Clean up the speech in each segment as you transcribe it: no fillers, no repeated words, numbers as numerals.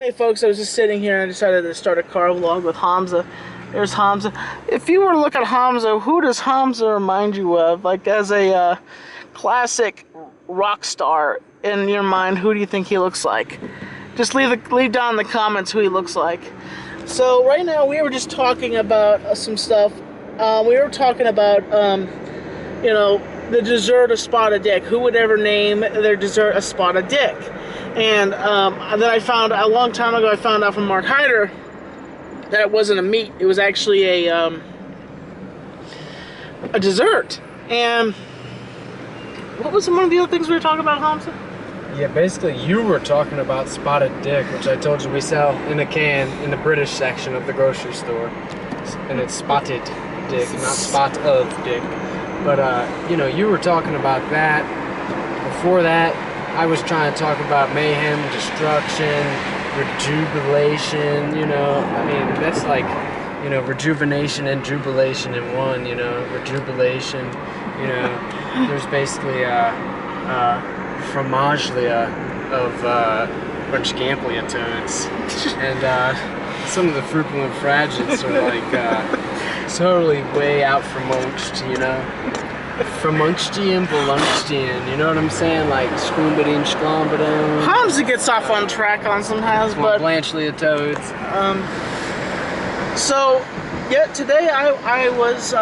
Hey folks, I was just sitting here and I decided to start a car vlog with Hamza. There's Hamza. If you were to look at Hamza, who does Hamza remind you of? Like as a classic rock star in your mind, who do you think he looks like? Just leave down in the comments who he looks like. So right now we were just talking about some stuff. We were talking about, you know, the dessert of spotted dick. Who would ever name their dessert a spotted dick? And then I found, a long time ago, I found out from Mark Hyder that it wasn't a meat. It was actually a dessert. And what was one of the other things we were talking about, Hamza? Yeah, basically you were talking about spotted dick, which I told you we sell in a can in the British section of the grocery store. And it's spotted dick, not spot of dick. But, you know, you were talking about that. Before that, I was trying to talk about mayhem, destruction, rejubilation, you know. I mean, that's like, you know, rejuvenation and jubilation in one, you know. Rejubilation, you know. There's basically fromaglia of Burchgamplia toads. And some of the frupulent fragets are like totally way out from amongst, you know. From Munchtian, Belunchtian, you know what I'm saying? Like Scoombadeen, Sclombadoo. Hamza gets off on track on sometimes, but Blanchlia toads. So yeah, today I was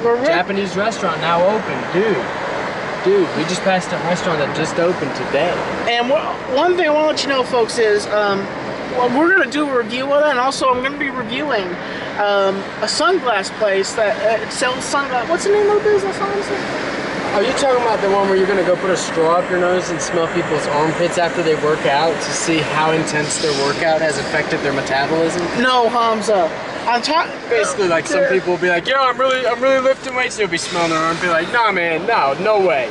we're Japanese restaurant now open, dude. We just passed a restaurant that just opened today. And one thing I want to let you know, folks, is well, we're gonna do a review of it, and also I'm gonna be reviewing a sunglass place that sells sunglasses. What's the name of the business, honestly? Are you talking about the one where you're gonna go put a straw up your nose and smell people's armpits after they work out to see how intense their workout has affected their metabolism? No, Hamza. I'm talking basically like some people will be like, yo, I'm really lifting weights. You'll be smelling their arm, be like, nah, man, no way.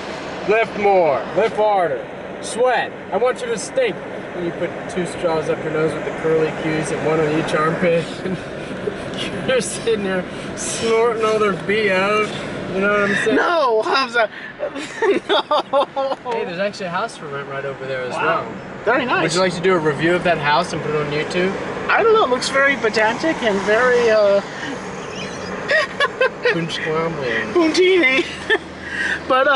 Lift more, lift harder, sweat. I want you to stink. And you put 2 straws up your nose with the curly cues and one on each armpit. You're sitting there snorting all their BO. You know what I'm saying? No, Hamza. No. Hey, there's actually a house for rent right over there as well. Very nice. Would you like to do a review of that house and put it on YouTube? I don't know. It looks very pedantic and very Buntini. But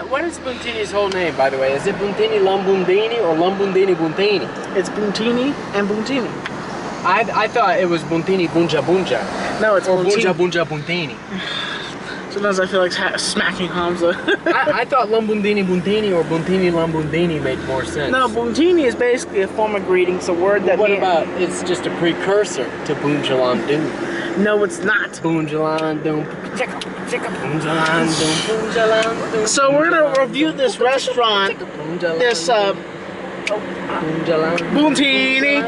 what is Buntini's whole name, by the way? Is it Buntini Lambundini or Lambundini Buntini? It's Buntini and Buntini. I thought it was Buntini Bunja Bunja. No, it's or Buntini. Bunja Bunja Buntini. Sometimes I feel like smacking Hamza. I thought Lambundini Buntini or Buntini Lambundini made more sense. No, Buntini is basically a form of greeting. It's a word that. What about it's just a precursor to Bunjalandun? No, it's not. Bunjalandun. So we're gonna review this restaurant. This Buntini.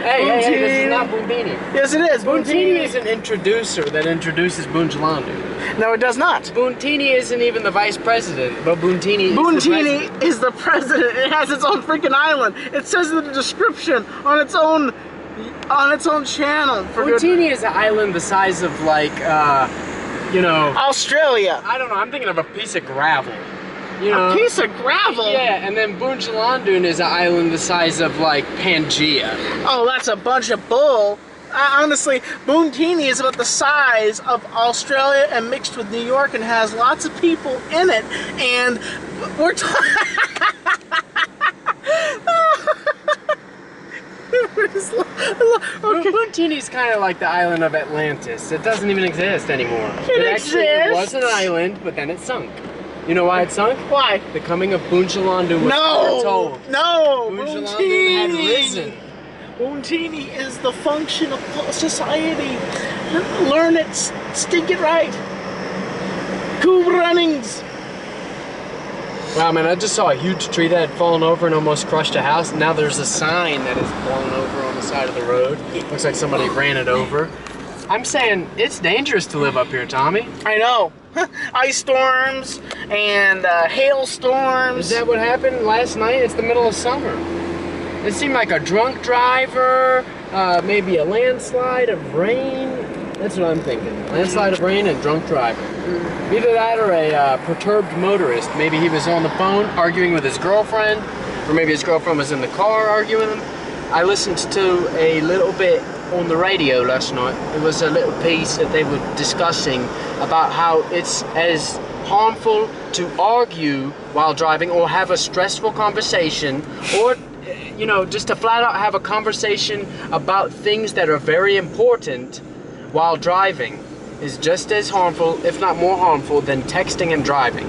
Hey, this is not Buntini. Yes, it is. Buntini is an introducer that introduces Bunjalandu. No, it does not. Buntini isn't even the vice president, but Buntini is the president. It has its own freaking island. It says in the description on its own channel. Buntini is an island the size of like you know, Australia. I don't know. I'm thinking of a piece of gravel. You know, a piece of gravel? Yeah, and then Bunjalandun is an island the size of, like, Pangaea. Oh, that's a bunch of bull. Honestly, Buntini is about the size of Australia and mixed with New York and has lots of people in it. And we're talking... Okay. Buntini's kind of like the island of Atlantis. It doesn't even exist anymore. It actually was an island, but then it sunk. You know why it sunk? Why? The coming of Bunjalandun was foretold. No! Bunjalandun had risen. Buntini is the function of society. Learn it, stick it right. Cool runnings. Wow, man, I just saw a huge tree that had fallen over and almost crushed a house. Now there's a sign that is blown over on the side of the road. Looks like somebody ran it over. I'm saying it's dangerous to live up here, Tommy. I know. Ice storms and hailstorms. Is that what happened last night? It's the middle of summer. It seemed like a drunk driver, maybe a landslide of rain. That's what I'm thinking. Landslide of rain and drunk driver. Either that or a perturbed motorist. Maybe he was on the phone arguing with his girlfriend, or maybe his girlfriend was in the car arguing with him. I listened to a little bit on the radio last night. It was a little piece that they were discussing about how it's as harmful to argue while driving or have a stressful conversation, or you know, just to flat out have a conversation about things that are very important while driving is just as harmful, if not more harmful, than texting and driving.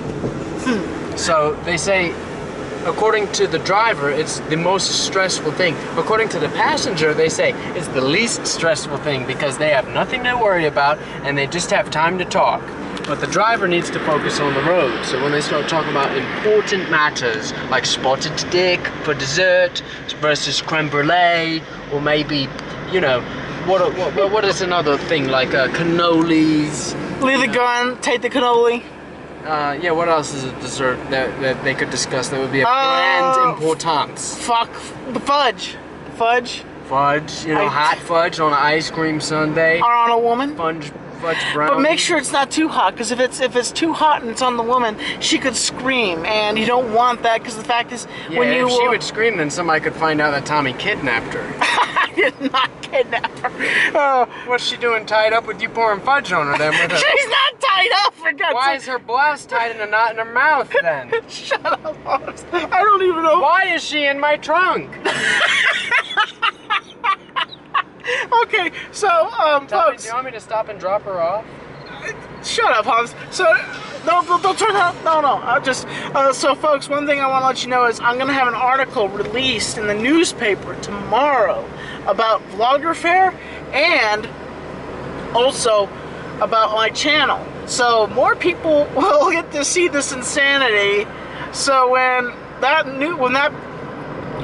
So they say, according to the driver, it's the most stressful thing. According to the passenger, they say it's the least stressful thing because they have nothing to worry about and they just have time to talk. But the driver needs to focus on the road. So when they start talking about important matters like spotted dick for dessert versus creme brulee, or maybe, you know, what is another thing like cannolis? Leave the gun, take the cannoli. Yeah, what else is a dessert that they could discuss that would be of grand importance? Fuck the fudge. Fudge. Fudge, you know, hot fudge on an ice cream sundae. Or on a woman. Fudge brownie. But make sure it's not too hot, because if it's too hot and it's on the woman, she could scream, and you don't want that, because the fact is, Yeah, when you if she would scream, then somebody could find out that Tommy kidnapped her. I did not kidnap her. What's she doing tied up with you pouring fudge on her then? With her? She's not tied up, for God's sake. Why is her blouse tied in a knot in her mouth then? Shut up, Hobbs. I don't even know. Why is she in my trunk? Okay, so, Tommy, folks. do you want me to stop and drop her off? Shut up, Hobbs. So, don't turn that. No. I'll just. So, folks, one thing I want to let you know is I'm going to have an article released in the newspaper tomorrow about Vlogger Fair and also about my channel. So, more people will get to see this insanity. So,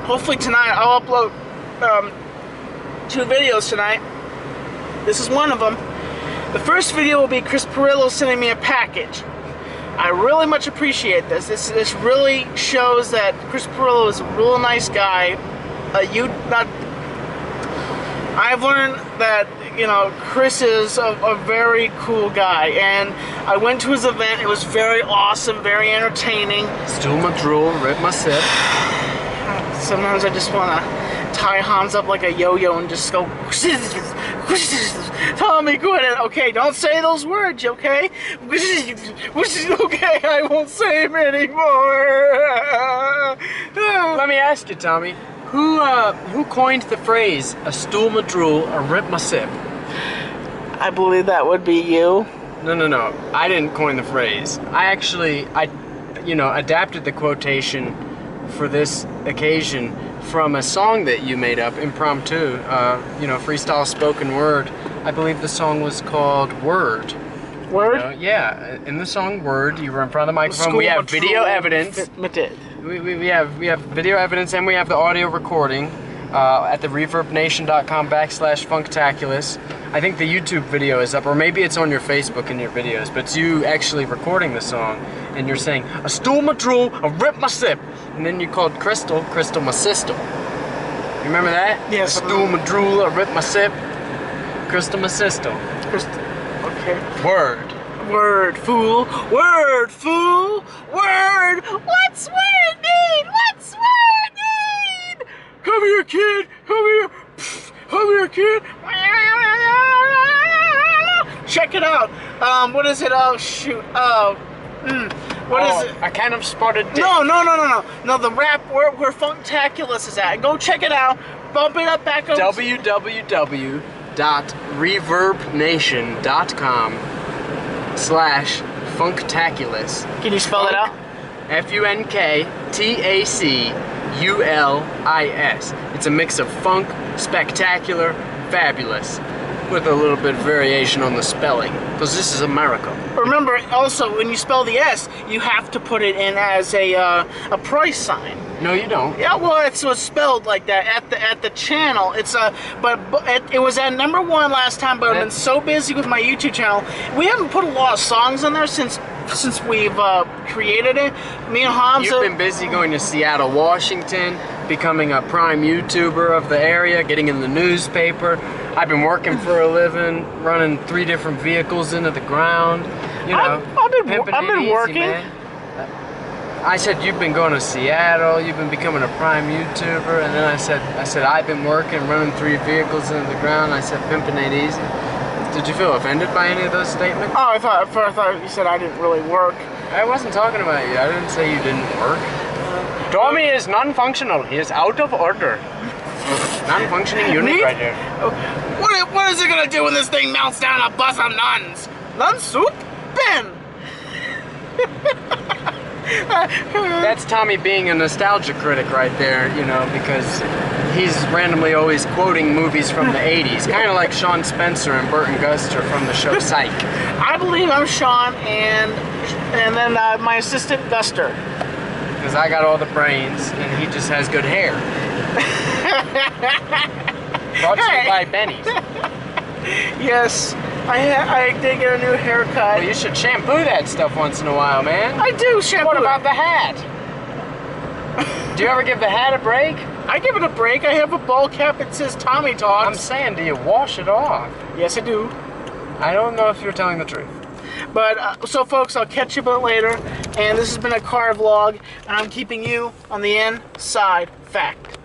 hopefully tonight, I'll upload 2 videos tonight. This is one of them. The first video will be Chris Pirillo sending me a package. I really much appreciate this. This really shows that Chris Pirillo is a real nice guy. I've learned that, you know, Chris is a very cool guy, and I went to his event. It was very awesome, very entertaining. Steal my drool, rip my sip. Sometimes I just want to tie Hans up like a yo-yo and just go, Tommy, go ahead. Okay, don't say those words, okay? Okay, I won't say them anymore. Let me ask you, Tommy, who coined the phrase, a stool my drool, or rip my sip? I believe that would be you. No. I didn't coin the phrase. I adapted the quotation for this occasion from a song that you made up, impromptu, freestyle spoken word. I believe the song was called Word. Word? Yeah, in the song Word, you were in front of the microphone. We have video evidence. We have video evidence, and we have the audio recording at the reverbnation.com/Funktaculous. I think the YouTube video is up, or maybe it's on your Facebook in your videos, but it's you actually recording the song, and you're saying, I stole my drool, I ripped my sip, and then you called Crystal my sister. You remember that? Yes. I stole my drool, I ripped my sip, Crystal my sister. Okay. Word. Word, fool. Word, fool. Word. What's word mean? What's word mean? Come here, kid. Come here. Come here, kid. Check it out. What is it? Oh, shoot. What is it? A kind of spotted dick. No. No, the rap where Funktaculous is at. Go check it out. Bump it up back up. www.reverbnation.com/Funktaculous. Can you spell it out? Funktaculis. It's a mix of funk, spectacular, fabulous, with a little bit of variation on the spelling, because this is America. Remember, also, when you spell the S, you have to put it in as a price sign. No, you don't. Yeah, well, it's spelled like that at the channel. It's it was at #1 last time, but I've been so busy with my YouTube channel. We haven't put a lot of songs on there since we've created it. Me and Hamza. You've been busy going to Seattle, Washington, becoming a prime YouTuber of the area, getting in the newspaper. I've been working for a living, running 3 different vehicles into the ground. You know, I've been working. Man. I said, you've been going to Seattle, you've been becoming a prime YouTuber, and then I said, I've been working, running 3 vehicles into the ground. I said, pimping ain't easy. Did you feel offended by any of those statements? Oh, I thought you said I didn't really work. I wasn't talking about you. I didn't say you didn't work. Tommy is non-functional. He is out of order. Non-functioning unit right here. What is it gonna do when this thing melts down a bus of nuns? Nun soup? Ben! That's Tommy being a nostalgia critic right there, you know, because he's randomly always quoting movies from the 80s, kind of like Sean Spencer and Burt and Guster from the show Psych. I believe I'm Sean and then my assistant Guster. Because I got all the brains and he just has good hair. Brought to you by Benny's. Yes, I did get a new haircut. Well, you should shampoo that stuff once in a while, man. I do shampoo. What about the hat? Do you ever give the hat a break? I give it a break. I have a ball cap that says Tommy Talks. I'm saying, do you wash it off? Yes, I do. I don't know if you're telling the truth. But, so folks, I'll catch you a bit later. And this has been a car vlog. And I'm keeping you on the inside fact.